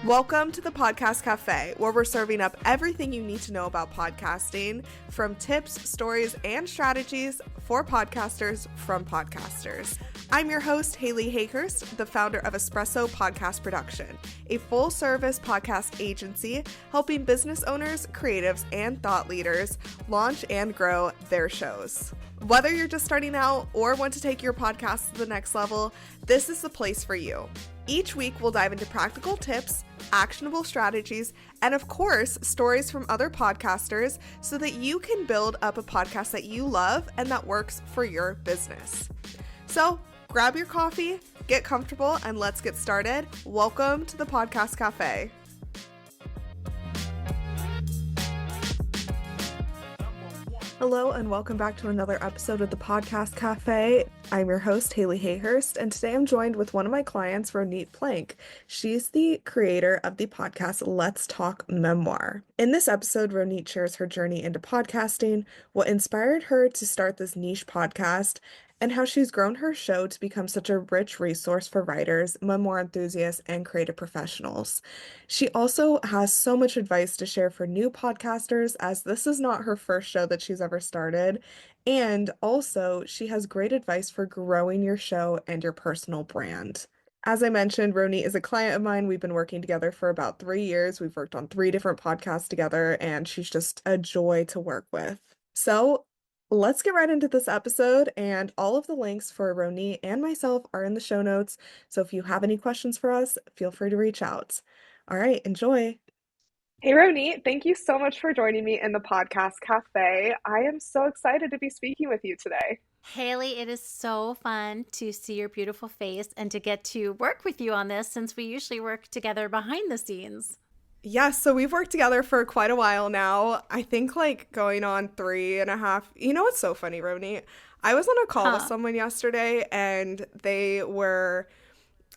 Welcome to the Podcast Cafe, where we're serving up everything you need to know about podcasting, from tips, stories, and strategies for podcasters from podcasters. I'm your host, Haley Hayhurst, the founder of Espresso Podcast Production, a full-service podcast agency helping business owners, creatives, and thought leaders launch and grow their shows. Whether you're just starting out or want to take your podcast to the next level, this is the place for you. Each week, we'll dive into practical tips, actionable strategies, and of course, stories from other podcasters so that you can build up a podcast that you love and that works for your business. So grab your coffee, get comfortable, and let's get started. Welcome to the Podcast Cafe. Hello and welcome back to another episode of the Podcast Cafe. I'm your host, Haley Hayhurst, and today I'm joined with one of my clients, Ronit Plank. She's the creator of the podcast Let's Talk Memoir. In this episode, Ronit shares her journey into podcasting, what inspired her to start this niche podcast, and how she's grown her show to become such a rich resource for writers, memoir enthusiasts, and creative professionals. She also has so much advice to share for new podcasters, as this is not her first show that she's ever started. And also, she has great advice for growing your show and your personal brand. As I mentioned, Ronit is a client of mine. We've been working together for about 3 years. We've worked on 3 different podcasts together, and she's just a joy to work with. So let's get right into this episode, and all of the links for Ronit and myself are in the show notes. So if you have any questions for us, feel free to reach out. All right, enjoy. Hey, Ronit, thank you so much for joining me in the Podcast Cafe. I am so excited to be speaking with you today. Haley, it is so fun to see your beautiful face and to get to work with you on this, since we usually work together behind the scenes. Yes, so we've worked together for quite a while now. I think like going on 3.5. You know what's so funny, Ronit? I was on a call with someone yesterday, and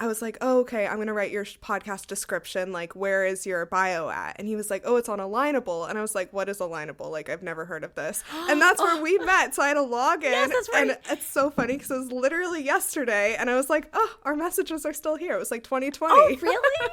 I was like, oh, okay, I'm going to write your podcast description. Like, where is your bio at? And he was like, oh, it's on Alignable. And I was like, what is Alignable? Like, I've never heard of this. And that's where we met. So I had to log in. Yes, that's right. And it's so funny because it was literally yesterday. And I was like, oh, our messages are still here. It was like 2020. Oh, really?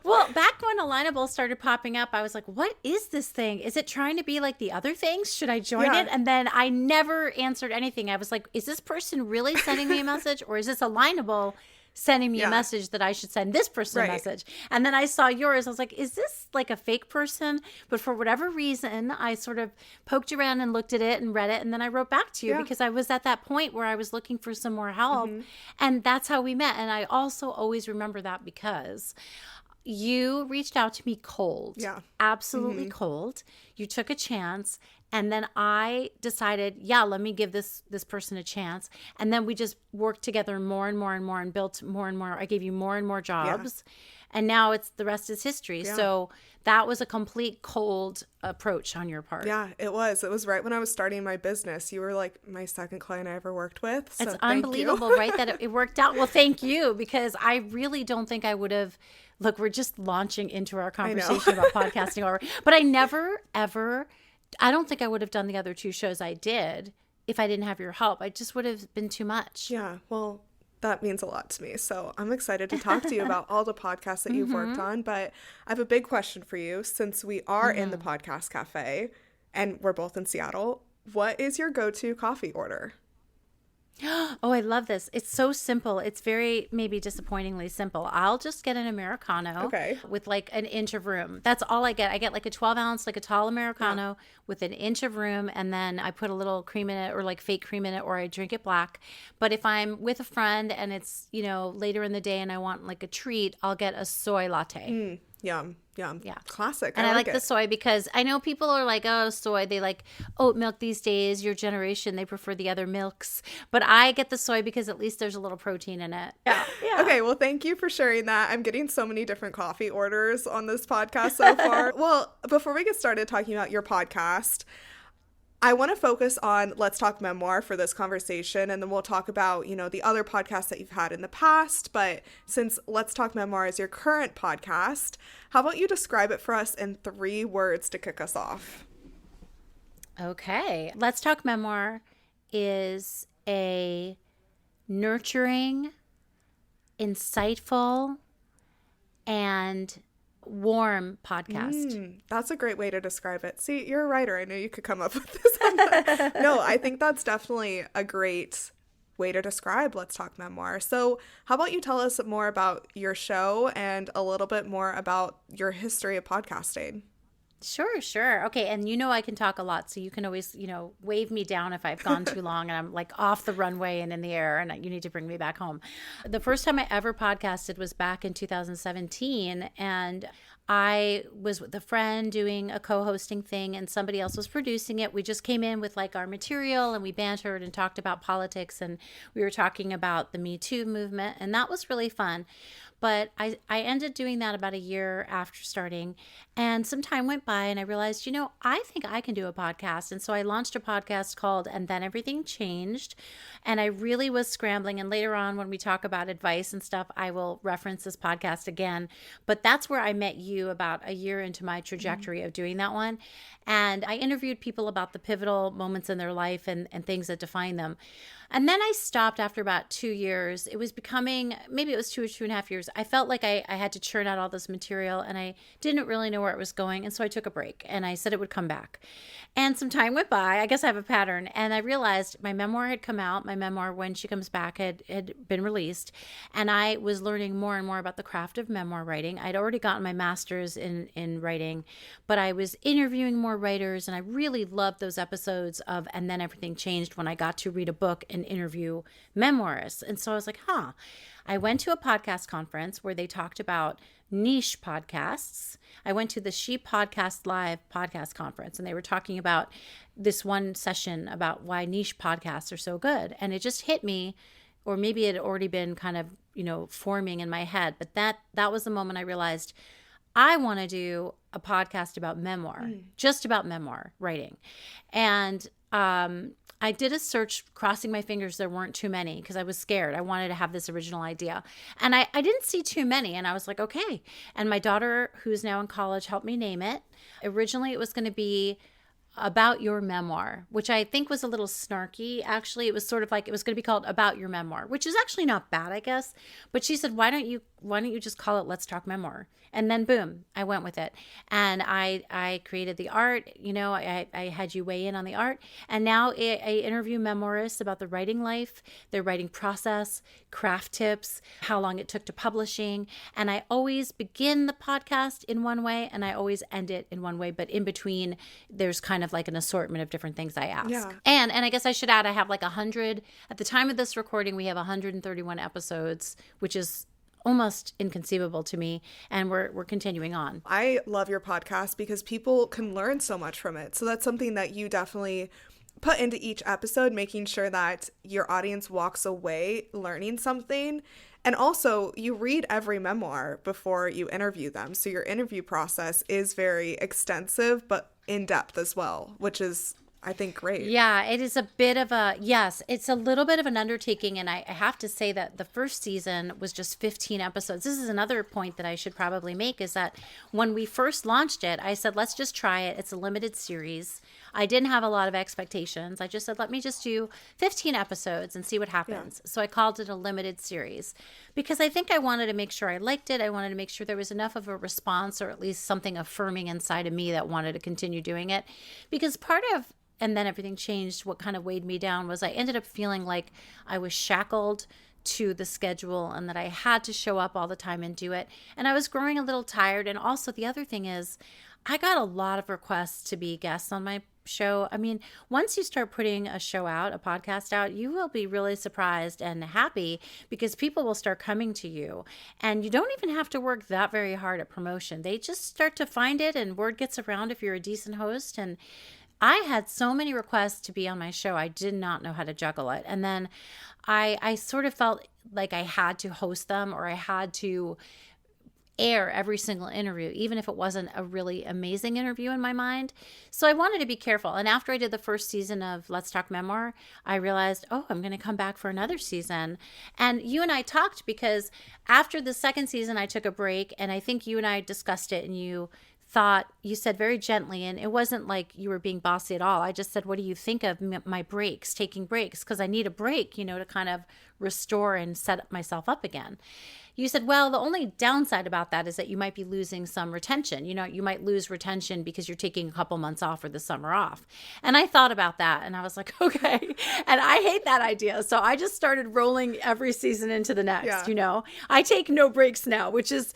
Well, back when Alignable started popping up, I was like, what is this thing? Is it trying to be like the other things? Should I join it? And then I never answered anything. I was like, is this person really sending me a message, or is this Alignable sending me a message that I should send this person a message? And then I saw yours. I was like, is this like a fake person? But for whatever reason, I sort of poked around and looked at it and read it. And then I wrote back to you because I was at that point where I was looking for some more help. And that's how we met. And I also always remember that because you reached out to me cold. Absolutely cold. You took a chance. And then I decided, let me give this person a chance. And then we just worked together more and more and more and built more and more. I gave you more and more jobs. And now the rest is history. So that was a complete cold approach on your part. Yeah, it was. It was right when I was starting my business. You were like my second client I ever worked with. So it's unbelievable, right? That it worked out. Well, thank you, because I really don't think I would have. Look, we're just launching into our conversation about podcasting. But I never, ever... I don't think I would have done the other 2 shows I did if I didn't have your help. I just would have been too much. Yeah, well, that means a lot to me. So I'm excited to talk to you about all the podcasts that you've worked on. But I have a big question for you, since we are in the Podcast Cafe and we're both in Seattle. What is your go-to coffee order? Oh, I love this. It's so simple. It's very, maybe disappointingly simple. I'll just get an Americano with like an inch of room. That's all I get. I get like a 12 ounce, like a tall Americano with an inch of room. And then I put a little cream in it, or like fake cream in it, or I drink it black. But if I'm with a friend and it's, later in the day and I want like a treat, I'll get a soy latte. Yum. Yeah. Classic. And I like the soy because I know people are like, oh, soy. They like oat milk these days. Your generation, they prefer the other milks. But I get the soy because at least there's a little protein in it. Yeah. Okay. Well, thank you for sharing that. I'm getting so many different coffee orders on this podcast so far. Well, before we get started talking about your podcast, I want to focus on Let's Talk Memoir for this conversation, and then we'll talk about, the other podcasts that you've had in the past. But since Let's Talk Memoir is your current podcast, how about you describe it for us in 3 words to kick us off? Okay. Let's Talk Memoir is a nurturing, insightful, and warm podcast. That's a great way to describe it. See, you're a writer. I knew you could come up with this. No, I think that's definitely a great way to describe Let's Talk Memoir. So how about you tell us more about your show and a little bit more about your history of podcasting? Sure. Okay, and I can talk a lot, so you can always, wave me down if I've gone too long and I'm like off the runway and in the air and you need to bring me back home. The first time I ever podcasted was back in 2017, and I was with a friend doing a co-hosting thing and somebody else was producing it. We just came in with like our material and we bantered and talked about politics, and we were talking about the Me Too movement, and that was really fun. But I ended doing that about a year after starting, and some time went by and I realized, I think I can do a podcast. And so I launched a podcast called And Then Everything Changed. And I really was scrambling. And later on, when we talk about advice and stuff, I will reference this podcast again. But that's where I met you about a year into my trajectory of doing that one. And I interviewed people about the pivotal moments in their life and things that define them. And then I stopped after about 2 years. It was becoming, maybe it was 2 or 2.5 years. I felt like I had to churn out all this material and I didn't really know where it was going. And so I took a break and I said it would come back. And some time went by. I guess I have a pattern. And I realized my memoir had come out. My memoir, When She Comes Back, had been released. And I was learning more and more about the craft of memoir writing. I'd already gotten my master's in writing, but I was interviewing more writers. And I really loved those episodes of And Then Everything Changed when I got to read a book and interview memoirists. And so I was like, I went to a podcast conference where they talked about niche podcasts. I went to the She Podcast Live podcast conference, and they were talking about this one session about why niche podcasts are so good. And it just hit me, or maybe it had already been kind of, forming in my head. But that was the moment I realized I want to do a podcast about memoir, just about memoir writing. And I did a search, crossing my fingers there weren't too many because I was scared. I wanted to have this original idea. And I didn't see too many. And I was like, okay. And my daughter, who's now in college, helped me name it. Originally, it was going to be About Your Memoir, which I think was a little snarky. Actually, it was sort of like it was going to be called About Your Memoir, which is actually not bad, I guess. But she said, why don't you just call it Let's Talk Memoir? And then boom, I went with it. And I created the art, I had you weigh in on the art. And now I interview memoirists about the writing life, their writing process, craft tips, how long it took to publishing. And I always begin the podcast in one way and I always end it in one way. But in between, there's kind of like an assortment of different things I ask. Yeah. And I guess I should add, I have like 100, at the time of this recording, we have 131 episodes, which is almost inconceivable to me, and we're continuing on. I love your podcast because people can learn so much from it. So that's something that you definitely put into each episode, making sure that your audience walks away learning something. And also, you read every memoir before you interview them. So your interview process is very extensive, but in-depth as well, which is, I think, great. Yeah, it is a bit of it's a little bit of an undertaking. And I have to say that the first season was just 15 episodes. This is another point that I should probably make, is that when we first launched it, I said, let's just try it. It's a limited series. I didn't have a lot of expectations. I just said, let me just do 15 episodes and see what happens. Yeah. So I called it a limited series because I think I wanted to make sure I liked it. I wanted to make sure there was enough of a response, or at least something affirming inside of me that wanted to continue doing it. Because part of And Then Everything Changed, what kind of weighed me down was I ended up feeling like I was shackled to the schedule and that I had to show up all the time and do it. And I was growing a little tired. And also the other thing is I got a lot of requests to be guests on my show. I mean, once you start putting a show out, a podcast out, you will be really surprised and happy because people will start coming to you. And you don't even have to work that very hard at promotion. They just start to find it and word gets around if you're a decent host. And I had so many requests to be on my show. I did not know how to juggle it. And then I sort of felt like I had to host them, or I had to air every single interview, even if it wasn't a really amazing interview in my mind. So I wanted to be careful. And after I did the first season of Let's Talk Memoir, I realized, I'm going to come back for another season. And you and I talked because after the second season, I took a break, and I think you and I discussed it, and you said very gently, and it wasn't like you were being bossy at all. I just said, what do you think of my breaks, taking breaks? Because I need a break, to kind of restore and set myself up again. You said, well, the only downside about that is that you might be losing some retention. You might lose retention because you're taking a couple months off or the summer off. And I thought about that and I was like, okay. And I hate that idea. So I just started rolling every season into the next, I take no breaks now, which is,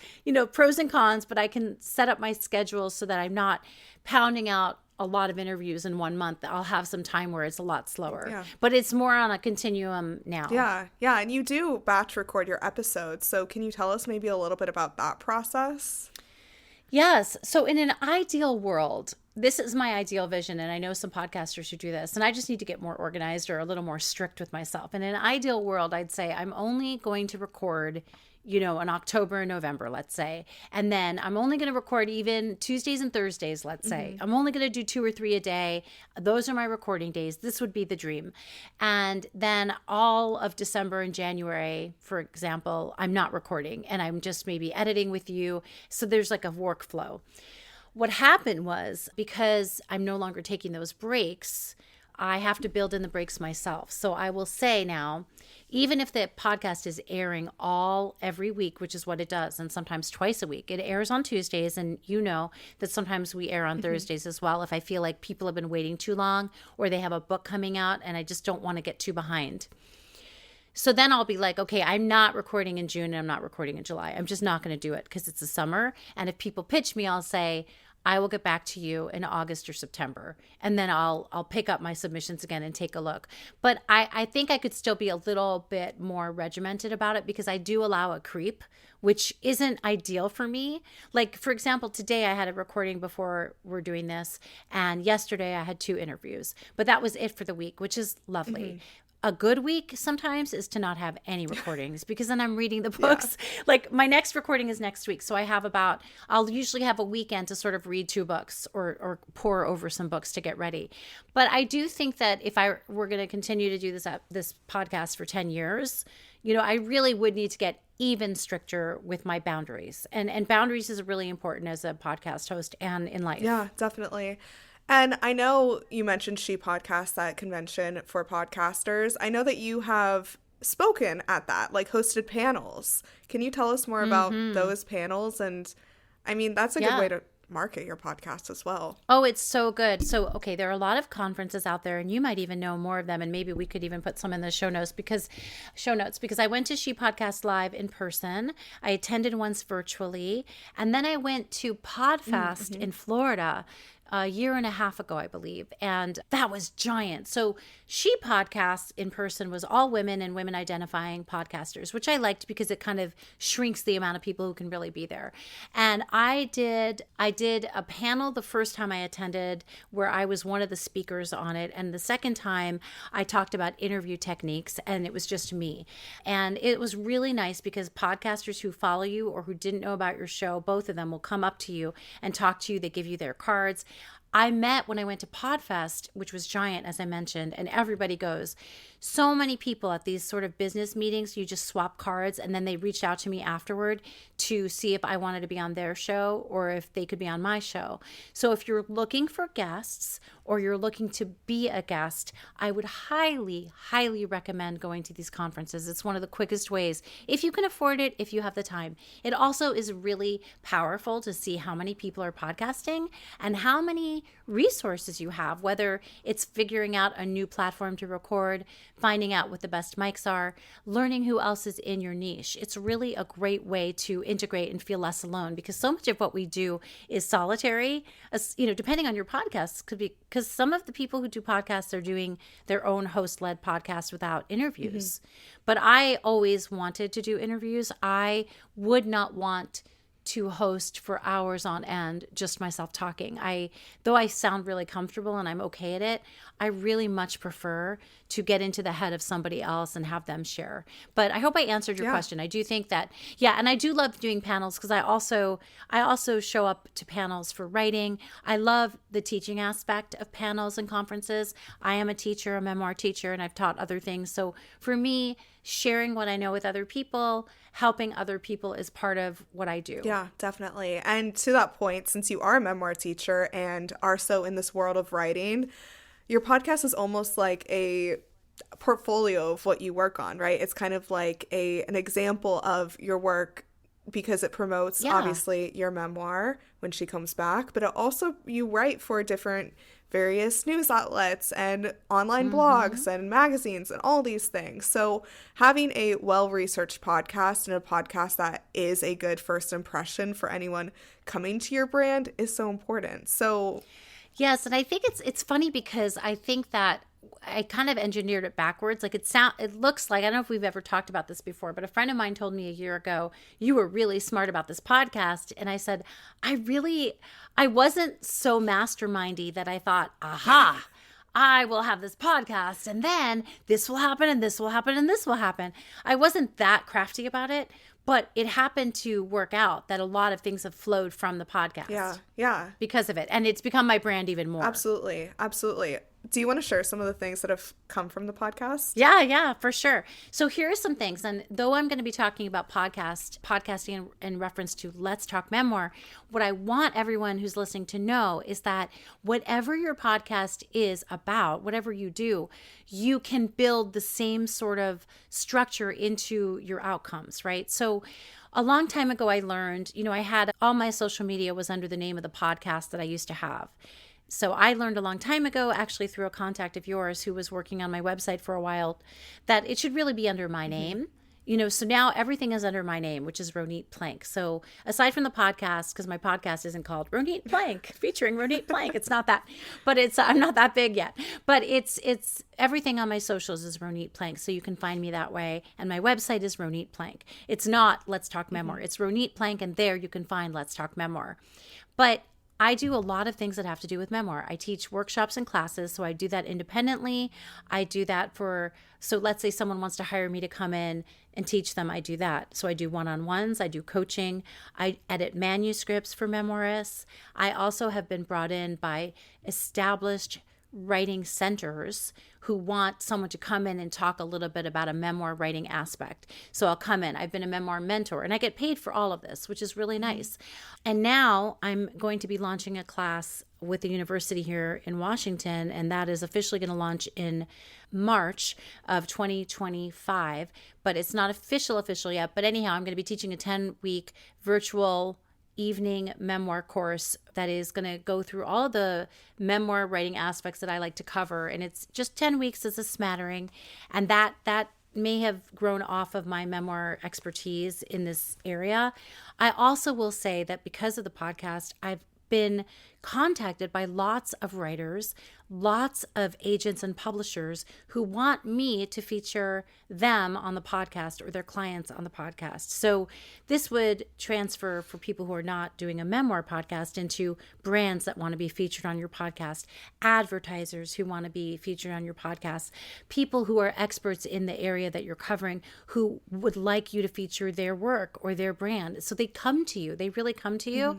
pros and cons, but I can set up my schedule so that I'm not pounding out a lot of interviews in 1 month. I'll have some time where it's a lot slower, but it's more on a continuum now. Yeah. And you do batch record your episodes. So can you tell us maybe a little bit about that process? Yes. So in an ideal world, this is my ideal vision. And I know some podcasters who do this, and I just need to get more organized or a little more strict with myself. In an ideal world, I'd say I'm only going to record in October and November, let's say. And then I'm only going to record even Tuesdays and Thursdays, let's say. I'm only going to do 2 or 3 a day. Those are my recording days. This would be the dream. And then all of December and January, for example, I'm not recording and I'm just maybe editing with you. So there's like a workflow. What happened was, because I'm no longer taking those breaks, I have to build in the breaks myself. So I will say now, even if the podcast is airing every week, which is what it does, and sometimes twice a week, it airs on Tuesdays. And that sometimes we air on Thursdays as well, if I feel like people have been waiting too long or they have a book coming out and I just don't want to get too behind. So then I'll be like, okay, I'm not recording in June and I'm not recording in July. I'm just not going to do it because it's the summer. And if people pitch me, I'll say, I will get back to you in August or September. And then I'll pick up my submissions again and take a look. But I think I could still be a little bit more regimented about it because I do allow a creep, which isn't ideal for me. Like, for example, today I had a recording before we're doing this. And yesterday I had 2 interviews. But that was it for the week, which is lovely. A good week sometimes is to not have any recordings because then I'm reading the books. Yeah. Like my next recording is next week. So I'll usually have a weekend to sort of read 2 books or pour over some books to get ready. But I do think that if we're going to continue to do this podcast for 10 years, I really would need to get even stricter with my boundaries. And boundaries is really important as a podcast host and in life. Yeah, definitely. And I know you mentioned She Podcasts at convention for podcasters. I know that you have spoken at that, like hosted panels. Can you tell us more about those panels? And I mean, that's a good way to market your podcast as well. Oh, it's so good. So, okay, there are a lot of conferences out there and you might even know more of them. And maybe we could even put some in the show notes because I went to She Podcast Live in person. I attended once virtually. And then I went to PodFest in Florida a year and a half ago, I believe. And that was giant. So She Podcasts in person was all women and women identifying podcasters, which I liked because it kind of shrinks the amount of people who can really be there. And I did a panel the first time I attended where I was one of the speakers on it. And the second time I talked about interview techniques and it was just me. And it was really nice because podcasters who follow you or who didn't know about your show, both of them will come up to you and talk to you. They give you their cards. I met when I went to PodFest, which was giant, as I mentioned, and everybody goes. So many people at these sort of business meetings, you just swap cards, and then they reached out to me afterward to see if I wanted to be on their show or if they could be on my show. So if you're looking for guests or you're looking to be a guest, I would highly, highly recommend going to these conferences. It's one of the quickest ways, if you can afford it, if you have the time. It also is really powerful to see how many people are podcasting and how many resources you have, whether it's figuring out a new platform to record, finding out what the best mics are, learning who else is in your niche. It's really a great way to integrate and feel less alone because so much of what we do is solitary, depending on your podcasts, could be because some of the people who do podcasts are doing their own host-led podcasts without interviews. But I always wanted to do interviews. I would not want to host for hours on end, just myself talking. Though I sound really comfortable and I'm okay at it, I really much prefer to get into the head of somebody else and have them share. But I hope I answered your question. I do think that, and I do love doing panels because I also show up to panels for writing. I love the teaching aspect of panels and conferences. I am a teacher, a memoir teacher, and I've taught other things. So for me, sharing what I know with other people, helping other people is part of what I do. Yeah, definitely. And to that point, since you are a memoir teacher and are so in this world of writing, your podcast is almost like a portfolio of what you work on, right? It's kind of like an example of your work because it promotes Yeah. obviously your memoir when she comes back, but it also you write for different various news outlets and online blogs and magazines and all these things. So having a well-researched podcast and a podcast that is a good first impression for anyone coming to your brand is so important. So Yes, and I think it's funny because I think that I kind of engineered it backwards. Like it looks like, I don't know if we've ever talked about this before, but a friend of mine told me a year ago, you were really smart about this podcast. And I said, I wasn't so mastermindy that I thought, aha, I will have this podcast and then this will happen and this will happen and this will happen. I wasn't that crafty about it, but it happened to work out that a lot of things have flowed from the podcast. yeah, Because of it. And it's become my brand even more. absolutely, absolutely. Do you want to share some of the things that have come from the podcast? Yeah, for sure. So here are some things. And though I'm going to be talking about podcasting in reference to Let's Talk Memoir, what I want everyone who's listening to know is that whatever your podcast is about, whatever you do, you can build the same sort of structure into your outcomes, right? So a long time ago, I learned, I had all my social media was under the name of the podcast that I used to have. So I learned a long time ago, actually through a contact of yours who was working on my website for a while, that it should really be under my name. So now everything is under my name, which is Ronit Plank. So aside from the podcast, because my podcast isn't called Ronit Plank, featuring Ronit Plank, it's not that, but I'm not that big yet. But it's everything on my socials is Ronit Plank, so you can find me that way. And my website is Ronit Plank. It's not Let's Talk Memoir. It's Ronit Plank, and there you can find Let's Talk Memoir. But I do a lot of things that have to do with memoir. I teach workshops and classes, so I do that independently. I do that so let's say someone wants to hire me to come in and teach them, I do that. So I do one-on-ones, I do coaching, I edit manuscripts for memoirists. I also have been brought in by established writing centers who want someone to come in and talk a little bit about a memoir writing aspect. So I'll come in. I've been a memoir mentor and I get paid for all of this, which is really nice. And now I'm going to be launching a class with the university here in Washington, and that is officially going to launch in March of 2025, but it's not official yet. But anyhow, I'm going to be teaching a 10-week virtual evening memoir course that is going to go through all of the memoir writing aspects that I like to cover. And it's just 10 weeks as a smattering. And that may have grown off of my memoir expertise in this area. I also will say that because of the podcast, I've been contacted by lots of writers, lots of agents and publishers who want me to feature them on the podcast or their clients on the podcast. So this would transfer for people who are not doing a memoir podcast into brands that want to be featured on your podcast, advertisers who want to be featured on your podcast, people who are experts in the area that you're covering who would like you to feature their work or their brand. So they come to you. They really come to you.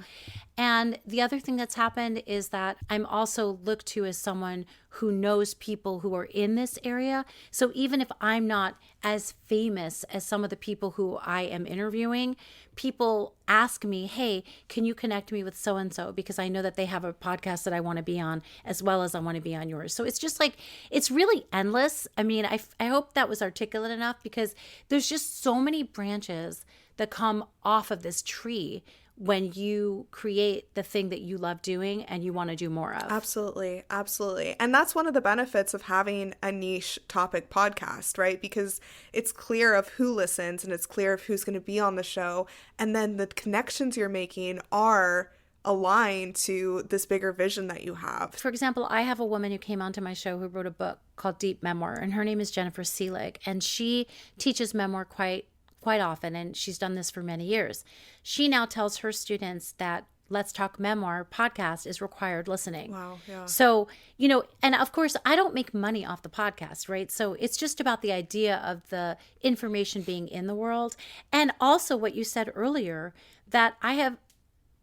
And the other thing that's happened is that I'm also looked to as someone who knows people who are in this area. So even if I'm not as famous as some of the people who I am interviewing, people ask me, hey, can you connect me with so-and-so? Because I know that they have a podcast that I want to be on as well as I want to be on yours. So it's just like, it's really endless. I mean, I hope that was articulate enough because there's just so many branches that come off of this tree when you create the thing that you love doing and you want to do more of. Absolutely. Absolutely. And that's one of the benefits of having a niche topic podcast, right? Because it's clear of who listens and it's clear of who's going to be on the show. And then the connections you're making are aligned to this bigger vision that you have. For example, I have a woman who came onto my show who wrote a book called Deep Memoir, and her name is Jennifer Seelig, and she teaches memoir quite often, and she's done this for many years. She now tells her students that Let's Talk Memoir podcast is required listening. Wow, yeah. So, and of course, I don't make money off the podcast, right? So it's just about the idea of the information being in the world. And also what you said earlier, that I have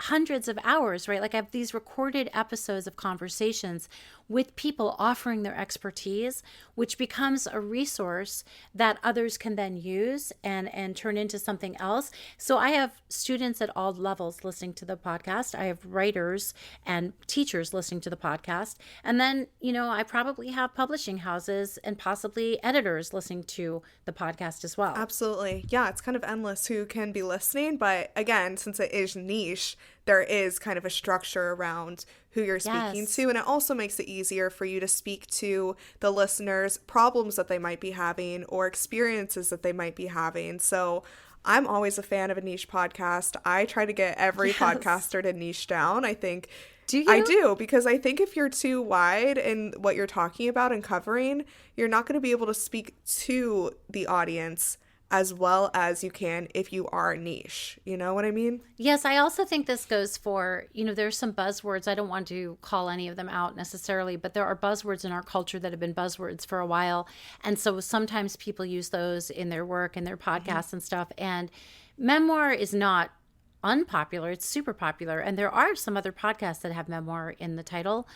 hundreds of hours, right? Like I have these recorded episodes of conversations with people offering their expertise, which becomes a resource that others can then use and turn into something else. So I have students at all levels listening to the podcast. I have writers and teachers listening to the podcast. And then, I probably have publishing houses and possibly editors listening to the podcast as well. Absolutely. Yeah, it's kind of endless who can be listening. But again, since it is niche, there is kind of a structure around who you're speaking to. And it also makes it easier for you to speak to the listeners' problems that they might be having or experiences that they might be having. So I'm always a fan of a niche podcast. I try to get every podcaster to niche down. I think Do you? I do, because I think if you're too wide in what you're talking about and covering, you're not going to be able to speak to the audience as well as you can if you are niche. You know what I mean? Yes, I also think this goes for, there's some buzzwords. I don't want to call any of them out necessarily, but there are buzzwords in our culture that have been buzzwords for a while. And so sometimes people use those in their work and their podcasts and stuff. And memoir is not unpopular. It's super popular. And there are some other podcasts that have memoir in the title.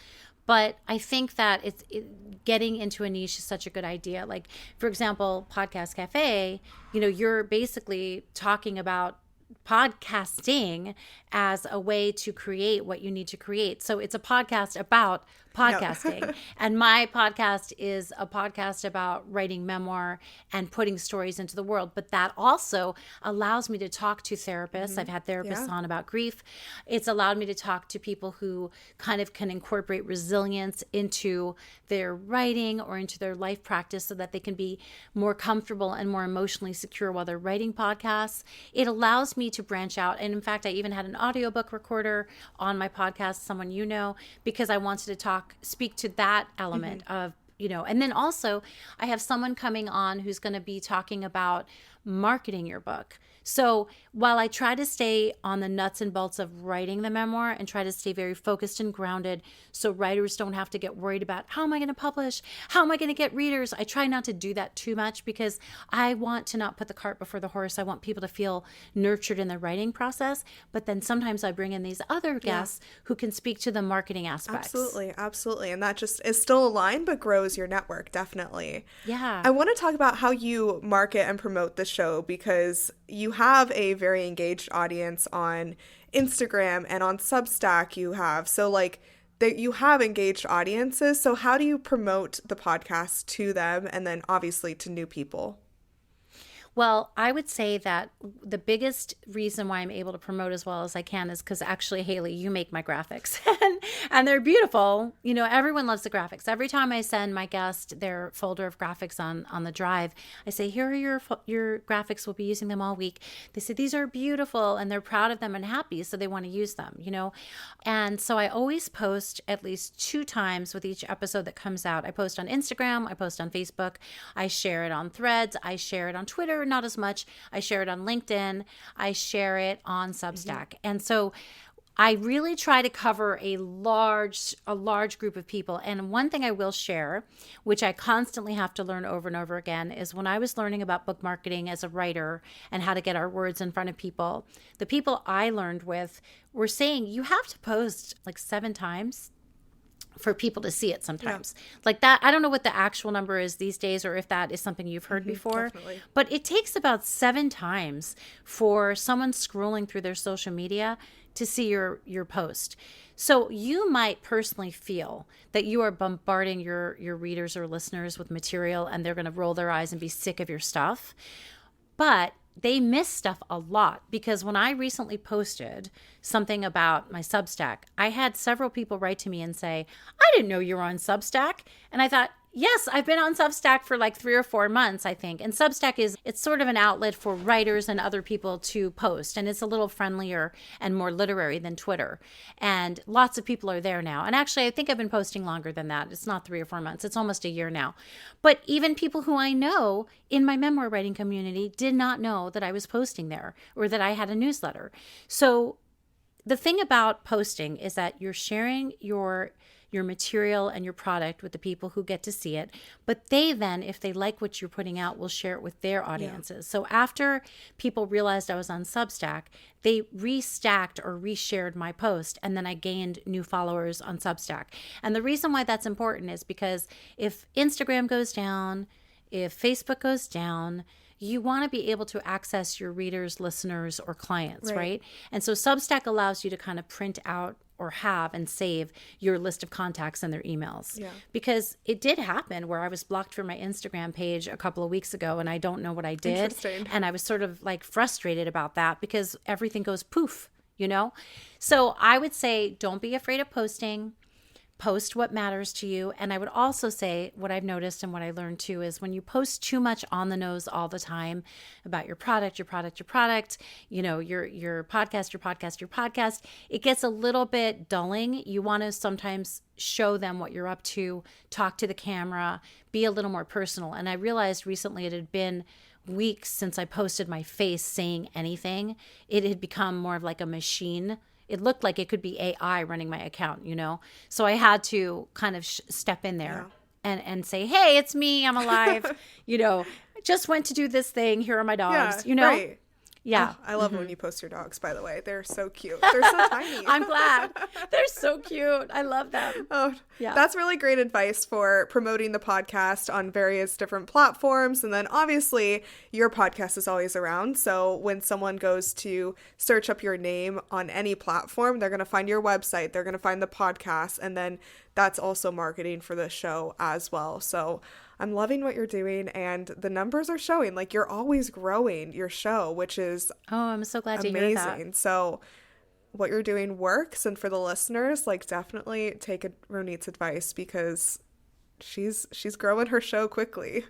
But I think that getting into a niche is such a good idea. Like, for example, Podcast Cafe, you're basically talking about podcasting as a way to create what you need to create. So it's a podcast about podcasting. No. And my podcast is a podcast about writing memoir and putting stories into the world. But that also allows me to talk to therapists. I've had therapists on about grief. It's allowed me to talk to people who kind of can incorporate resilience into their writing or into their life practice so that they can be more comfortable and more emotionally secure while they're writing podcasts. It allows me to branch out. And in fact, I even had an audiobook recorder on my podcast, someone because I wanted to speak to that element of, and then also I have someone coming on who's going to be talking about marketing your book. So while I try to stay on the nuts and bolts of writing the memoir and try to stay very focused and grounded so writers don't have to get worried about how am I going to publish? How am I going to get readers? I try not to do that too much because I want to not put the cart before the horse. I want people to feel nurtured in the writing process. But then sometimes I bring in these other guests who can speak to the marketing aspects. Absolutely. Absolutely. And that just is still aligned, but grows your network. Definitely. Yeah. I want to talk about how you market and promote the show because you have a very engaged audience on Instagram and on Substack you have. So you have engaged audiences. So how do you promote the podcast to them and then obviously to new people? Well, I would say that the biggest reason why I'm able to promote as well as I can is because actually, Haley, you make my graphics and they're beautiful. Everyone loves the graphics. Every time I send my guest their folder of graphics on the drive, I say, here are your graphics. We'll be using them all week. They say, these are beautiful and they're proud of them and happy. So they want to use them, And so I always post at least 2 times with each episode that comes out. I post on Instagram. I post on Facebook. I share it on Threads. I share it on Twitter. Not as much. I share it on LinkedIn. I share it on Substack. And so I really try to cover a large group of people. And one thing I will share, which I constantly have to learn over and over again, is when I was learning about book marketing as a writer and how to get our words in front of people, the people I learned with were saying you have to post 7 times for people to see it sometimes. Like that, I don't know what the actual number is these days or if that is something you've heard before. Definitely. But it takes about 7 times for someone scrolling through their social media to see your post. So you might personally feel that you are bombarding your readers or listeners with material and they're going to roll their eyes and be sick of your stuff. But they miss stuff a lot because when I recently posted something about my Substack, I had several people write to me and say, I didn't know you were on Substack. And I thought, yes, I've been on Substack for 3 or 4 months, I think. And Substack it's sort of an outlet for writers and other people to post. And it's a little friendlier and more literary than Twitter. And lots of people are there now. And actually, I think I've been posting longer than that. It's not 3 or 4 months. It's almost a year now. But even people who I know in my memoir writing community did not know that I was posting there or that I had a newsletter. So the thing about posting is that you're sharing your your material and your product with the people who get to see it. But they then, if they like what you're putting out, will share it with their audiences. So after people realized I was on Substack, they restacked or reshared my post, and then I gained new followers on Substack. And the reason why that's important is because if Instagram goes down, if Facebook goes down, you want to be able to access your readers, listeners, or clients, right? And so Substack allows you to kind of print out or have and save your list of contacts and their emails. Because it did happen where I was blocked from my Instagram page a couple of weeks ago, and I don't know what I did. And I was sort of like frustrated about that because everything goes poof, you know? So I would say, don't be afraid of posting. Post what matters to you. And I would also say what I've noticed and what I learned too is when you post too much on the nose all the time about your product, you know, your podcast, it gets a little bit dulling. You want to sometimes show them what you're up to, talk to the camera, be a little more personal. And I realized recently it had been weeks since I posted my face saying anything. It had become more of like a machine. It looked like it could be AI running my account, you know? So I had to kind of step in there and say, hey, it's me. I'm alive. You know, just went to do this thing. Here are my dogs, you know? Right. Yeah. Oh, I love when you post your dogs, by the way. They're so cute. They're so tiny. I'm glad. They're so cute. I love them. Oh, yeah. That's really great advice for promoting the podcast on various different platforms. And then obviously your podcast is always around. So when someone goes to search up your name on any platform, they're going to find your website. They're going to find the podcast. And then that's also marketing for the show as well. So I'm loving what you're doing, and the numbers are showing. Like, you're always growing your show, which is I'm so glad to amazing. hear that. So what you're doing works, and for the listeners, like, definitely take Ronit's advice because she's growing her show quickly.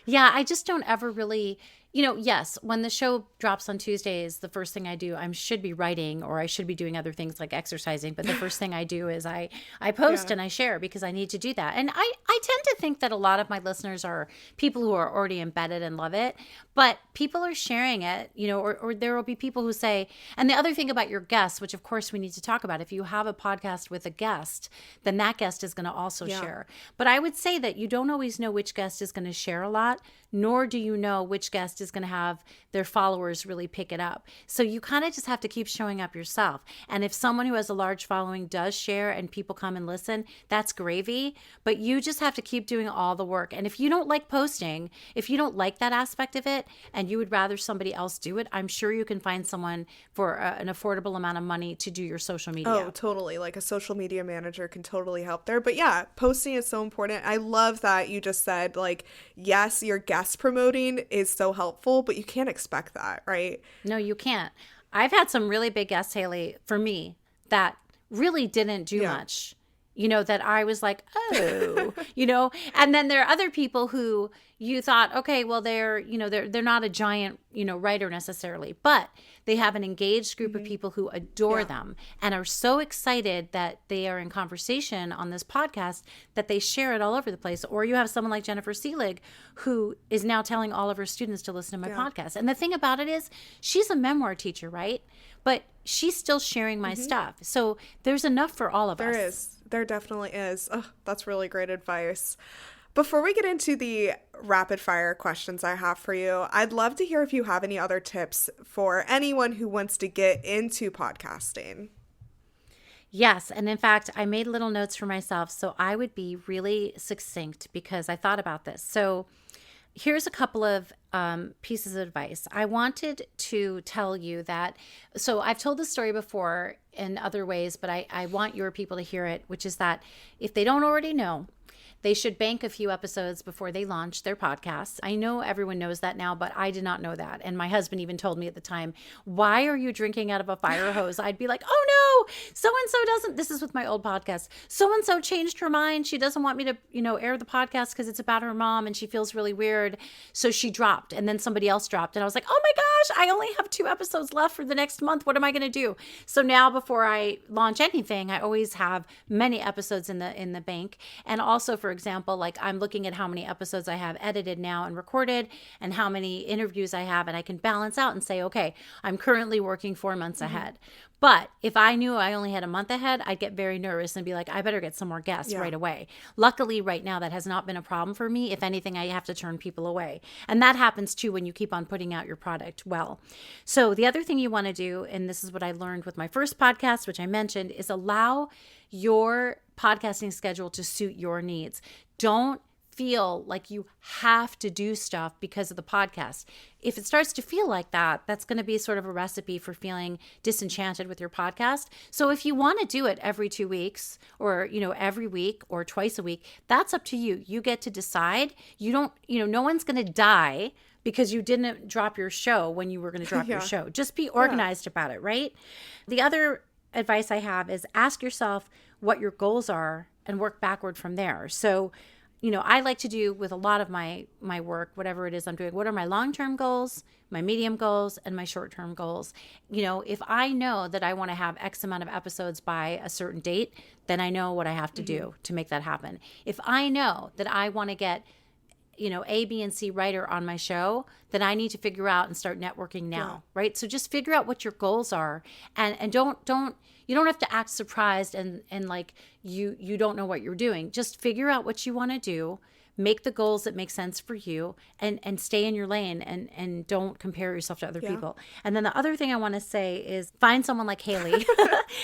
Yeah, I just don't ever really, you know, yes, when the show drops on Tuesdays, the first thing I do, I should be writing or I should be doing other things like exercising. But the first thing I do is I post and I share because I need to do that. And I tend to think that a lot of my listeners are people who are already embedded and love it. But people are sharing it, you know, or there will be people who say, and the other thing about your guests, which of course we need to talk about, if you have a podcast with a guest, then that guest is going to also share. But I would say that you don't always know which guest is going to share a lot, nor do you know which guest is going to have their followers really pick it up. So you kind of just have to keep showing up yourself. And if someone who has a large following does share and people come and listen, that's gravy. But you just have to keep doing all the work. And if you don't like posting, if you don't like that aspect of it, and you would rather somebody else do it, I'm sure you can find someone for an affordable amount of money to do your social media. Oh, totally. Like a social media manager can totally help there. But yeah, posting is so important. I love that you just said, like, yes, your guest promoting is so helpful, but you can't expect that, right? No, you can't. I've had some really big guests, Haley, for me, that really didn't do much. You know, that I was like, oh, you know, and then there are other people who you thought, okay, well, they're not a giant, you know, writer necessarily, but they have an engaged group of people who adore them and are so excited that they are in conversation on this podcast that they share it all over the place. Or you have someone like Jennifer Seelig, who is now telling all of her students to listen to my podcast. And the thing about it is she's a memoir teacher, right? But she's still sharing my stuff. So there's enough for all of us. There definitely is. Oh, that's really great advice. Before we get into the rapid fire questions I have for you, I'd love to hear if you have any other tips for anyone who wants to get into podcasting. Yes. And in fact, I made little notes for myself so I would be really succinct because I thought about this. So here's a couple of pieces of advice. I wanted to tell you that, so I've told this story before in other ways, but I want your people to hear it, which is that if they don't already know, they should bank a few episodes before they launch their podcasts. I know everyone knows that now, but I did not know that. And my husband even told me at the time, why are you drinking out of a fire hose? I'd be like, oh no, so-and-so doesn't, this is with my old podcast, so-and-so changed her mind. She doesn't want me to, you know, air the podcast because it's about her mom and she feels really weird. So she dropped and then somebody else dropped. And I was like, oh my gosh, I only have 2 episodes left for the next month. What am I going to do? So now before I launch anything, I always have many episodes in the bank. And also, for example, like I'm looking at how many episodes I have edited now and recorded and how many interviews I have, and I can balance out and say, okay, I'm currently working 4 months ahead. But if I knew I only had a month ahead, I'd get very nervous and be like, I better get some more guests right away. Luckily, right now, that has not been a problem for me. If anything, I have to turn people away. And that happens too when you keep on putting out your product well. So the other thing you want to do, and this is what I learned with my first podcast, which I mentioned, is allow your podcasting schedule to suit your needs. Don't feel like you have to do stuff because of the podcast. If it starts to feel like that, that's going to be sort of a recipe for feeling disenchanted with your podcast. So if you want to do it every 2 weeks or, every week or twice a week, that's up to you. You get to decide. You don't, no one's going to die because you didn't drop your show when you were going to drop your show. Just be organized about it, right? The other advice I have is ask yourself what your goals are and work backward from there. So I like to do with a lot of my work, whatever it is I'm doing, what are my long-term goals, my medium goals, and my short-term goals? If I know that I want to have X amount of episodes by a certain date, then I know what I have to do to make that happen. If I know that I want to get A, B, and C writer on my show, then I need to figure out and start networking now, right? So just figure out what your goals are and don't you don't have to act surprised and like you don't know what you're doing. Just figure out what you want to do, make the goals that make sense for you, and stay in your lane and don't compare yourself to other people. And then the other thing I want to say is find someone like Haley.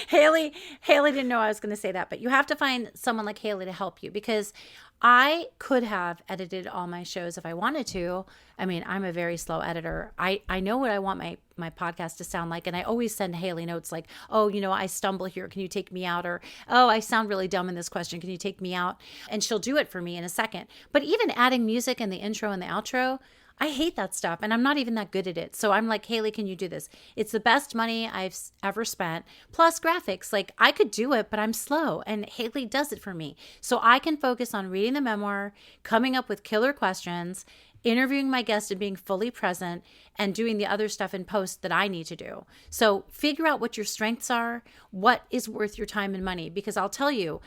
Haley didn't know I was going to say that, but you have to find someone like Haley to help you, because I could have edited all my shows if I wanted to. I mean, I'm a very slow editor. I know what I want my podcast to sound like. And I always send Haley notes like, oh, I stumble here. Can you take me out? Or, oh, I sound really dumb in this question. Can you take me out? And she'll do it for me in a second. But even adding music in the intro and the outro, I hate that stuff, and I'm not even that good at it. So I'm like, Haley, can you do this? It's the best money I've ever spent. Plus graphics. Like, I could do it, but I'm slow, and Haley does it for me. So I can focus on reading the memoir, coming up with killer questions, interviewing my guest and being fully present, and doing the other stuff in post that I need to do. So figure out what your strengths are, what is worth your time and money, because I'll tell you,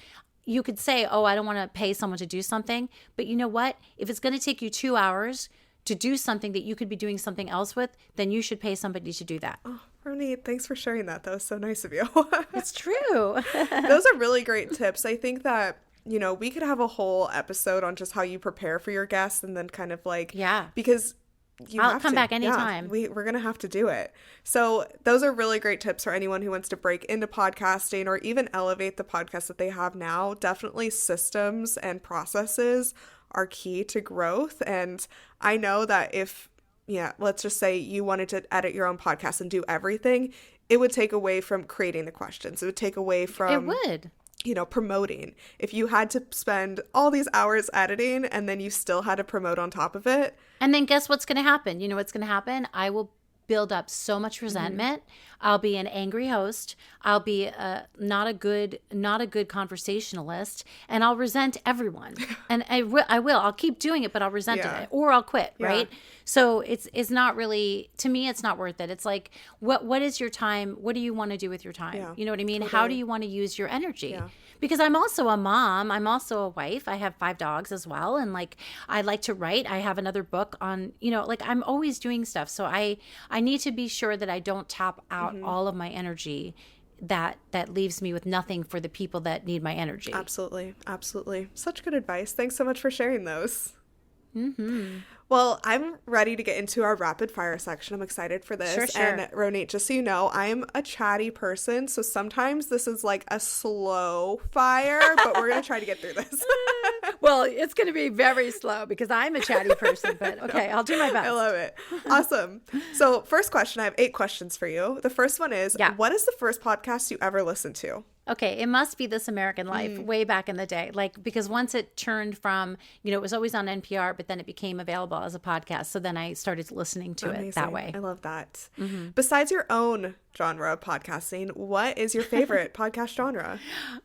you could say, oh, I don't want to pay someone to do something, but you know what? If it's going to take you 2 hours to do something that you could be doing something else with, then you should pay somebody to do that. Oh, Ronit, thanks for sharing that. That was so nice of you. It's true. Those are really great tips. I think that, we could have a whole episode on just how you prepare for your guests, and then kind of like, because I'll come back anytime. We're going to have to do it. So those are really great tips for anyone who wants to break into podcasting or even elevate the podcast that they have now. Definitely systems and processes are key to growth. And I know that if, let's just say you wanted to edit your own podcast and do everything, it would take away from creating the questions. It would take away from... It would. Promoting. If you had to spend all these hours editing and then you still had to promote on top of it. And then guess what's going to happen? You know what's going to happen? I will build up so much resentment. I'll be an angry host. I'll be not a good conversationalist, and I'll resent everyone. And I will. I'll keep doing it, but I'll resent it, or I'll quit. Right. So it's not really, to me, it's not worth it. It's like, what is your time? What do you want to do with your time? Yeah, you know what I mean? totally. How do you want to use your energy? Yeah. Because I'm also a mom. I'm also a wife. I have 5 dogs as well. And like, I like to write. I have another book on, like I'm always doing stuff. So I need to be sure that I don't tap out all of my energy that leaves me with nothing for the people that need my energy. Absolutely. Absolutely. Such good advice. Thanks so much for sharing those. Well, I'm ready to get into our rapid fire section. I'm excited for this. Sure. And Ronit, just so you know, I'm a chatty person. So sometimes this is like a slow fire, but we're going to try to get through this. Well, it's going to be very slow because I'm a chatty person, but okay, I'll do my best. I love it. Awesome. So first question, I have 8 questions for you. The first one is, what is the first podcast you ever listened to? Okay, it must be This American Life way back in the day. Like, because once it turned from, it was always on NPR, but then it became available as a podcast. So then I started listening to it that way. I love that. Besides your own genre of podcasting, what is your favorite podcast genre?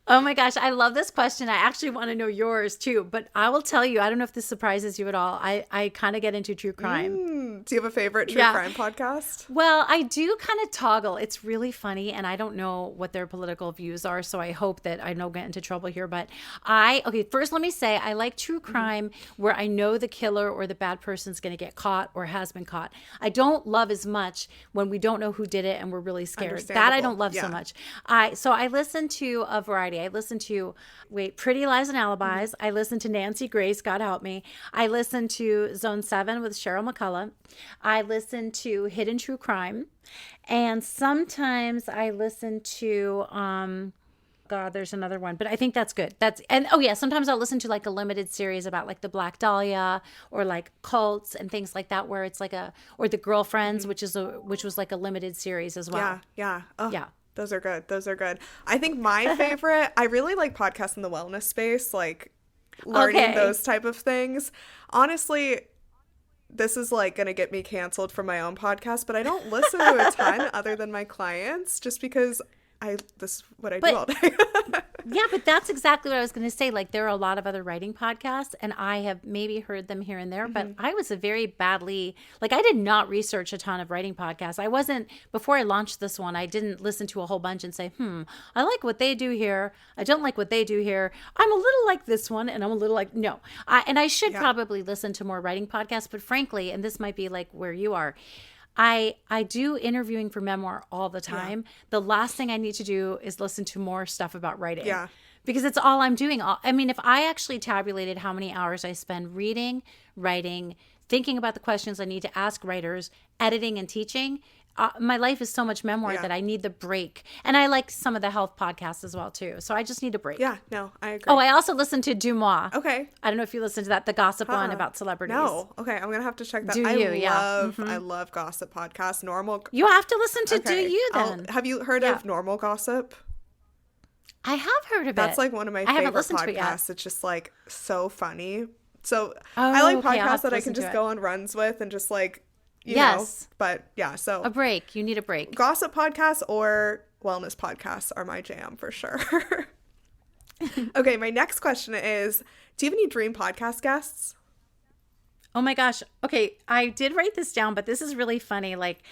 Oh my gosh, I love this question. I actually want to know yours too, but I will tell you, I don't know if this surprises you at all. I kind of get into true crime. Do you have a favorite true crime podcast? Well, I do kind of toggle. It's really funny, and I don't know what their political views are, so I hope that I don't get into trouble here. But first let me say I like true crime where I know the killer or the bad person's going to get caught or has been caught. I don't love as much when we don't know who did it and we're really scared. That I don't love so much. So I listen to a variety. I listen to Pretty Lies and Alibis. I listen to Nancy Grace, God help me. I listen to Zone 7 with Cheryl McCullough. I listen to Hidden True Crime. And sometimes I listen to there's another one, but I think that's good. Sometimes I'll listen to like a limited series about like the Black Dahlia or like cults and things like that, where it's like or the Girlfriends, which was like a limited series as well. Yeah. Oh, yeah. Those are good. I think my favorite, I really like podcasts in the wellness space, like learning those type of things. Honestly, this is like going to get me canceled from my own podcast, but I don't listen to a ton other than my clients just because this is what I do all day. Yeah, but that's exactly what I was going to say. Like, there are a lot of other writing podcasts, and I have maybe heard them here and there, but I was I did not research a ton of writing podcasts. Before I launched this one, I didn't listen to a whole bunch and say, I like what they do here. I don't like what they do here. I'm a little like this one, and I'm a little like, no. And I should probably listen to more writing podcasts, but frankly, and this might be like where you are, I do interviewing for Memoir all the time. Yeah. The last thing I need to do is listen to more stuff about writing. Yeah. Because it's all I'm doing. If I actually tabulated how many hours I spend reading, writing, thinking about the questions I need to ask writers, editing and teaching, my life is so much memoir that I need the break. And I like some of the health podcasts as well, too. So I just need a break. Yeah, no, I agree. Oh, I also listen to Dumois. Okay. I don't know if you listen to that, the gossip one about celebrities. No. Okay, I'm going to have to check that. I love gossip podcasts. You have to listen to Do You then. Have you heard of Normal Gossip? I have heard of it. That's like one of my favorite podcasts. It's just like so funny. So I like podcasts that I can just go on runs with and just like, you know, but so a break. You need a break. Gossip podcasts or wellness podcasts are my jam for sure. Okay, my next question is, do you have any dream podcast guests? Oh my gosh. Okay, I did write this down, but this is really funny. Like,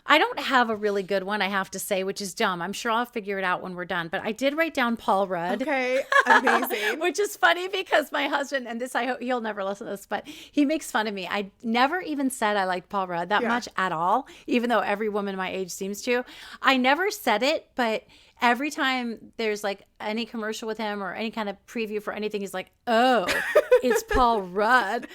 I don't have a really good one, I have to say, which is dumb. I'm sure I'll figure it out when we're done. But I did write down Paul Rudd. Okay, amazing. Which is funny because my husband, and this I hope he'll never listen to this, but he makes fun of me. I never even said I like Paul Rudd that much at all, even though every woman my age seems to. I never said it, but every time there's like any commercial with him or any kind of preview for anything, he's like, oh, it's Paul Rudd.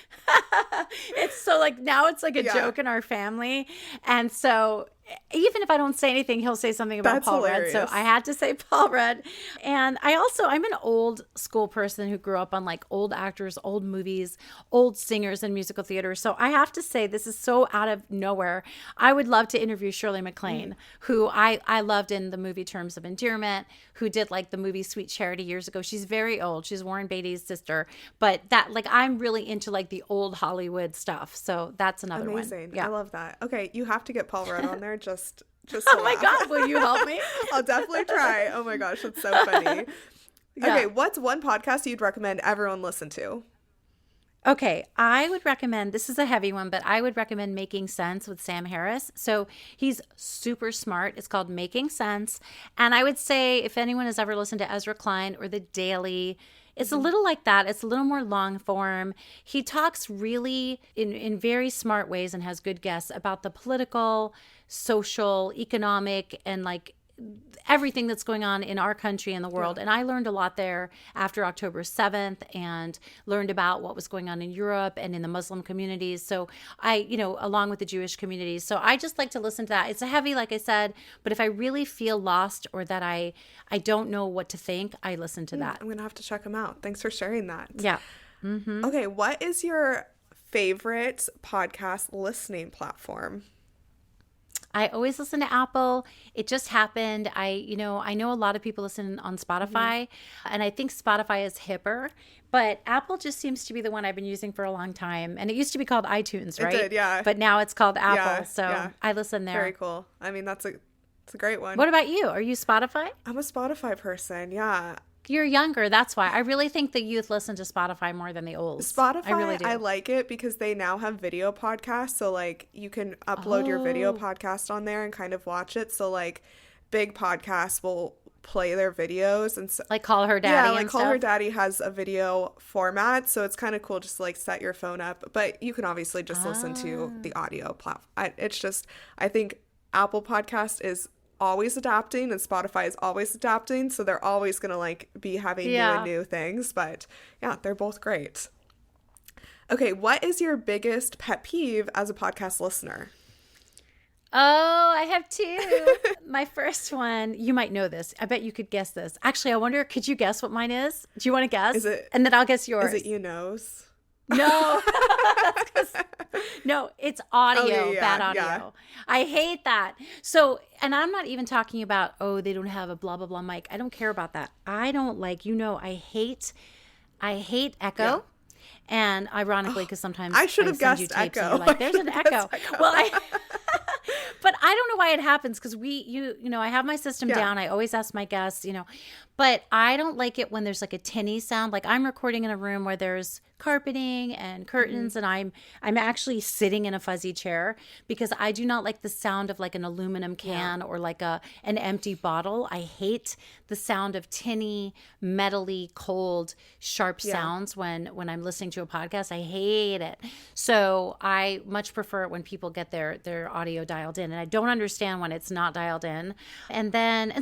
It's so like, now it's like a joke in our family. And so even if I don't say anything, he'll say something about Paul Rudd. So I had to say Paul Rudd. And I'm an old school person who grew up on like old actors, old movies, old singers in musical theater. So I have to say, this is so out of nowhere. I would love to interview Shirley MacLaine, who I loved in the movie Terms of Endearment, who did like the movie Sweet Charity years ago. She's very old. She's Warren Beatty's sister. But that, like, I'm really into like the old Hollywood stuff. So that's another one. Amazing. Yeah. I love that. Okay, you have to get Paul Rudd on there. Just oh my God, will you help me? I'll definitely try. Oh my gosh, that's so funny. Okay, what's one podcast you'd recommend everyone listen to? Okay, I would recommend, this is a heavy one, but I would recommend Making Sense with Sam Harris. So he's super smart. It's called Making Sense. And I would say if anyone has ever listened to Ezra Klein or The Daily, it's a little like that. It's a little more long form. He talks really in very smart ways and has good guests about the political, social, economic, and like everything that's going on in our country and the world. And I learned a lot there after October 7th and learned about what was going on in Europe and in the Muslim communities. So along with the Jewish communities. So I just like to listen to that. It's a heavy, like I said, but if I really feel lost or that I don't know what to think, I listen to that. I'm going to have to check them out. Thanks for sharing that. Yeah. Mm-hmm. Okay. What is your favorite podcast listening platform? I always listen to Apple. It just happened. I know a lot of people listen on Spotify, and I think Spotify is hipper, but Apple just seems to be the one I've been using for a long time. And it used to be called iTunes, right? It did, yeah. But now it's called Apple, I listen there. Very cool. I mean, it's a great one. What about you? Are you Spotify? I'm a Spotify person, yeah. You're younger. That's why. I really think the youth listen to Spotify more than the olds. Spotify, I really do. I like it because they now have video podcasts. So, like, you can upload your video podcast on there and kind of watch it. So, like, big podcasts will play their videos. And so, like Call Her Daddy yeah, and like Call stuff. Her Daddy has a video format. So, it's kind of cool just to, like, set your phone up. But you can obviously just listen to the audio platform. It's just, I think Apple Podcast is always adapting and Spotify is always adapting, so they're always gonna like be having new and new things, but yeah, they're both great. Okay, what is your biggest pet peeve as a podcast listener? Oh, I have two. My first one, you might know this. I bet you could guess this. Actually, I wonder, could you guess what mine is? Do you want to guess? Is it, and then I'll guess yours. Is it you knows? No. No, it's audio, bad audio. Yeah. I hate that. So, and I'm not even talking about, they don't have a blah, blah, blah mic. I don't care about that. I don't like, I hate echo. Yeah. And ironically, because sometimes I should have guessed echo. And you're like, there's an echo. Well, but I don't know why it happens because I have my system down. I always ask my guests, but I don't like it when there's like a tinny sound. Like I'm recording in a room where there's carpeting and curtains, and I'm actually sitting in a fuzzy chair because I do not like the sound of like an aluminum can or like an empty bottle. I hate the sound of tinny, metally, cold, sharp sounds when I'm listening to a podcast. I hate it. So I much prefer it when people get their audio dialed in, and I don't understand when it's not dialed in. And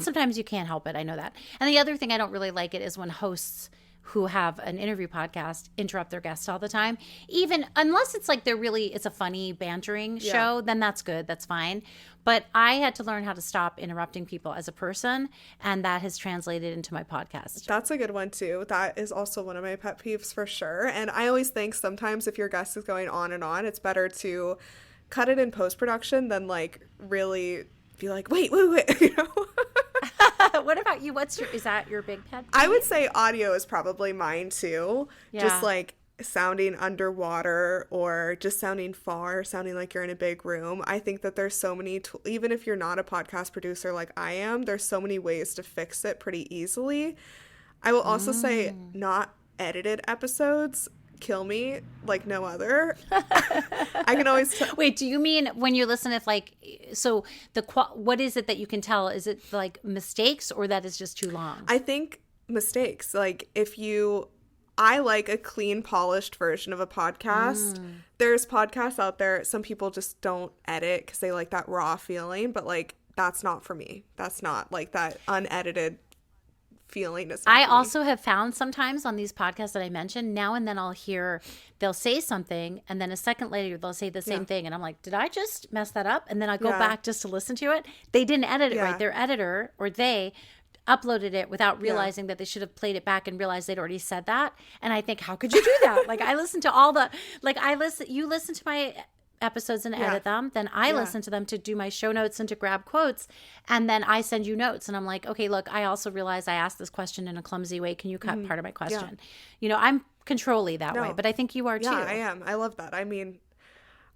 sometimes you can't help it. I know that. And the other thing I don't really like it is when hosts who have an interview podcast interrupt their guests all the time, even unless it's like it's a funny bantering show, then that's good. That's fine. But I had to learn how to stop interrupting people as a person, and that has translated into my podcast. That's a good one too. That is also one of my pet peeves for sure. And I always think sometimes if your guest is going on and on, it's better to cut it in post-production than like really be like, wait, What about you? Is that your big pet peeve? I would say audio is probably mine too. Yeah. Just like sounding underwater or just sounding far, sounding like you're in a big room. I think that there's so many, even if you're not a podcast producer like I am, there's so many ways to fix it pretty easily. I will also say not edited episodes kill me like no other. I can always Wait, do you mean when you listen, if like, so what is it that you can tell? Is it like mistakes or that is just too long? I think mistakes. Like I like a clean, polished version of a podcast. There's podcasts out there, some people just don't edit because they like that raw feeling, but like that's not for me. That's not like that unedited feeling. I also have found sometimes on these podcasts that I mentioned, now and then they'll say something and then a second later they'll say the same thing and I'm like, did I just mess that up? And then I go back just to listen to it. They didn't edit it right. Their editor or they uploaded it without realizing that they should have played it back and realized they'd already said that. And I think, how could you do that? Like I listen to you listen to my episodes and edit them, then I listen to them to do my show notes and to grab quotes, and then I send you notes and I'm like, okay, look, I also realized I asked this question in a clumsy way, can you cut part of my question? I'm control-y that way, but I think you are too. I am. I love that. I mean,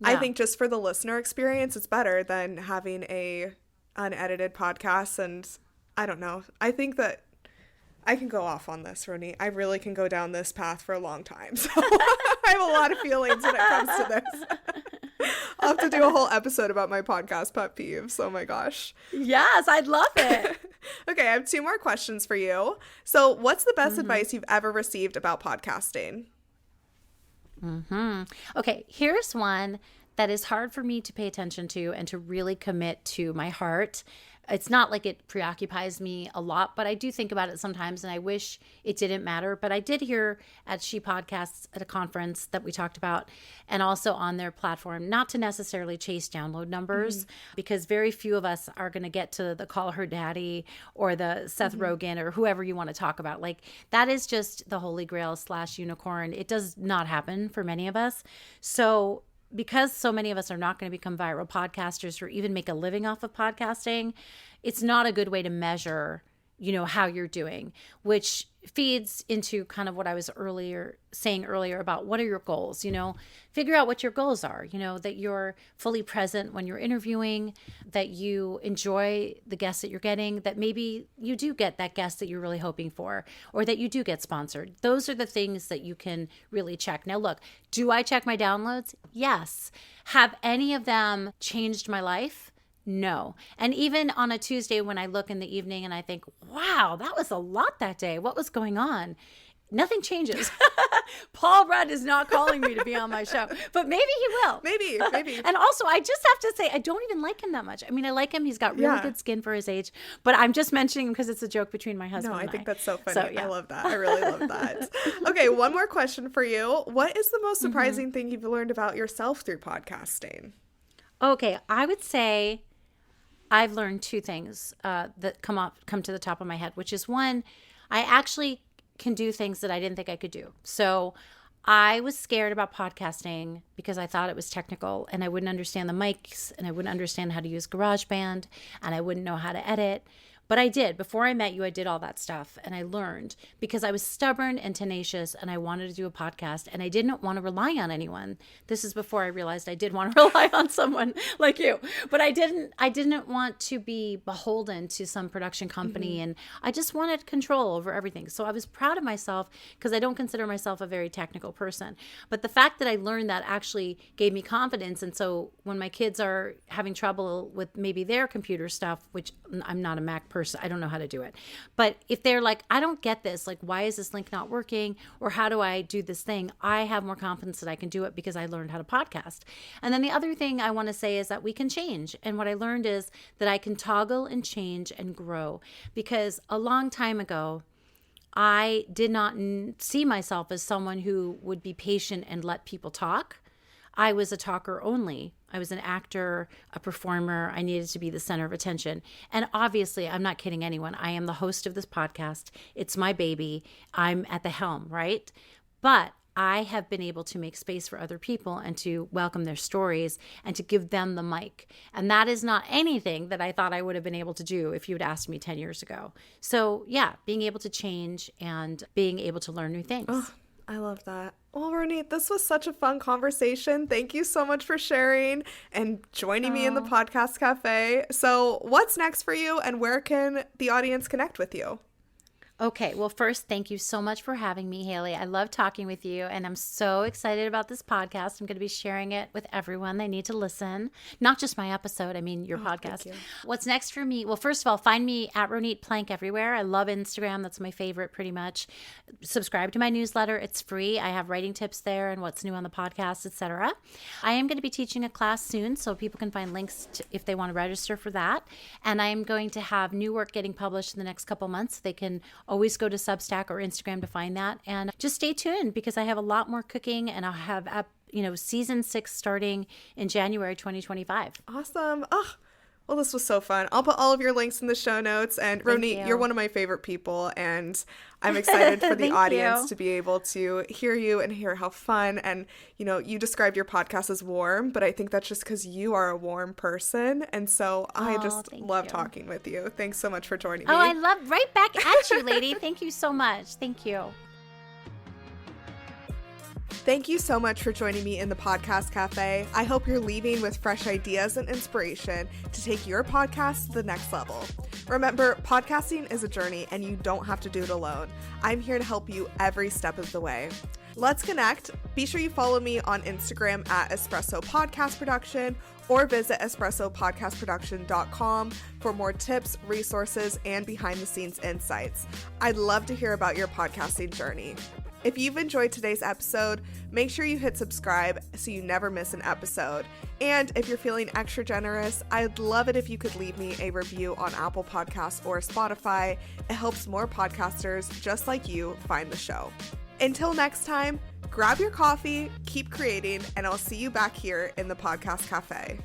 I think just for the listener experience, it's better than having a unedited podcast. And I don't know, I think that I can go off on this, Ronit. I really can go down this path for a long time. So I have a lot of feelings when it comes to this. I'll have to do a whole episode about my podcast pet peeves. Oh my gosh. Yes, I'd love it. Okay, I have 2 more questions for you. So what's the best advice you've ever received about podcasting? Okay, here's one that is hard for me to pay attention to and to really commit to my heart. It's not like it preoccupies me a lot, but I do think about it sometimes, and I wish it didn't matter. But I did hear at She Podcasts at a conference that we talked about, and also on their platform, not to necessarily chase download numbers, because very few of us are going to get to the Call Her Daddy or the Seth Rogen or whoever you want to talk about. Like that is just the holy grail / unicorn. It does not happen for many of us. So because so many of us are not going to become viral podcasters or even make a living off of podcasting, it's not a good way to measure how you're doing, which feeds into kind of what I was saying earlier about what are your goals, figure out what your goals are, that you're fully present when you're interviewing, that you enjoy the guests that you're getting, that maybe you do get that guest that you're really hoping for, or that you do get sponsored. Those are the things that you can really check. Now, look, do I check my downloads? Yes. Have any of them changed my life? No. And even on a Tuesday when I look in the evening and I think, wow, that was a lot that day. What was going on? Nothing changes. Paul Rudd is not calling me to be on my show, but maybe he will. Maybe. And also, I just have to say, I don't even like him that much. I mean, I like him. He's got really good skin for his age, but I'm just mentioning him because it's a joke between my husband and I. I think that's so funny. So, yeah. I love that. I really love that. Okay, one more question for you. What is the most surprising thing you've learned about yourself through podcasting? Okay, I would say I've learned two things that come to the top of my head, which is one, I actually can do things that I didn't think I could do. So I was scared about podcasting because I thought it was technical and I wouldn't understand the mics and I wouldn't understand how to use GarageBand and I wouldn't know how to edit. But I did. Before I met you, I did all that stuff and I learned because I was stubborn and tenacious and I wanted to do a podcast and I didn't want to rely on anyone. This is before I realized I did want to rely on someone like you. But I didn't want to be beholden to some production company and I just wanted control over everything. So I was proud of myself because I don't consider myself a very technical person. But the fact that I learned that actually gave me confidence. And so when my kids are having trouble with maybe their computer stuff, which I'm not a Mac person, I don't know how to do it. But if they're like, I don't get this, like, why is this link not working? Or how do I do this thing? I have more confidence that I can do it because I learned how to podcast. And then the other thing I want to say is that we can change. And what I learned is that I can toggle and change and grow. Because a long time ago, I did not see myself as someone who would be patient and let people talk. I was a talker only. I was an actor, a performer. I needed to be the center of attention. And obviously, I'm not kidding anyone. I am the host of this podcast. It's my baby. I'm at the helm, right? But I have been able to make space for other people and to welcome their stories and to give them the mic. And that is not anything that I thought I would have been able to do if you had asked me 10 years ago. So yeah, being able to change and being able to learn new things. Oh, I love that. Well, Ronit, this was such a fun conversation. Thank you so much for sharing and joining me in the Podcast Cafe. So what's next for you and where can the audience connect with you? Okay, well, first, thank you so much for having me, Haley. I love talking with you, and I'm so excited about this podcast. I'm going to be sharing it with everyone. They need to listen, not just my episode, I mean your podcast. Thank you. What's next for me? Well, first of all, find me at Ronit Plank everywhere. I love Instagram. That's my favorite, pretty much. Subscribe to my newsletter. It's free. I have writing tips there and what's new on the podcast, etc. I am going to be teaching a class soon, so people can find links if they want to register for that. And I'm going to have new work getting published in the next couple months. They can always go to Substack or Instagram to find that. And just stay tuned because I have a lot more cooking and I'll have, season 6 starting in January 2025. Awesome. Oh, well, this was so fun. I'll put all of your links in the show notes. And Ronit, you're one of my favorite people. And I'm excited for the audience to be able to hear you and hear how fun. And, you described your podcast as warm, but I think that's just because you are a warm person. And so I just love talking with you. Thanks so much for joining me. Oh, I love right back at you, lady. Thank you so much. Thank you. Thank you so much for joining me in the Podcast Cafe. I hope you're leaving with fresh ideas and inspiration to take your podcast to the next level. Remember, podcasting is a journey and you don't have to do it alone. I'm here to help you every step of the way. Let's connect. Be sure you follow me on Instagram at Espresso Podcast Production or visit espressopodcastproduction.com for more tips, resources, and behind-the-scenes insights. I'd love to hear about your podcasting journey. If you've enjoyed today's episode, make sure you hit subscribe so you never miss an episode. And if you're feeling extra generous, I'd love it if you could leave me a review on Apple Podcasts or Spotify. It helps more podcasters just like you find the show. Until next time, grab your coffee, keep creating, and I'll see you back here in the Podcast Cafe.